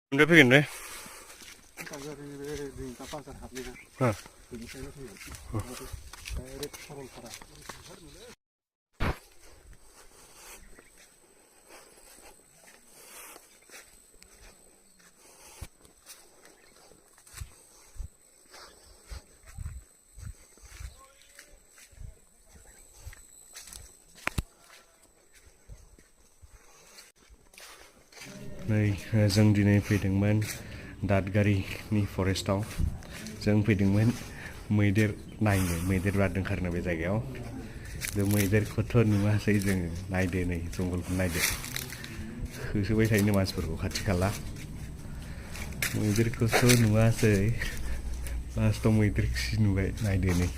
Udah pengen deh. Hah. नै जों दिनै फैदोंमोन दादगारिनि फरेस्टआव जों फैदोंमोन मैदेर नायनो मैदेर बारदों खारनो बे जायगायाव बे मैदेरखौथ' नुवासै जोङो नायदो नै जंगलखौ नायदो होसोबाय थायोनो मानसिफोरखौ खाथि खाला मैदेरखौथ' नुवासै लास्टआव मैदेरखौसो नुबाय नायदो नै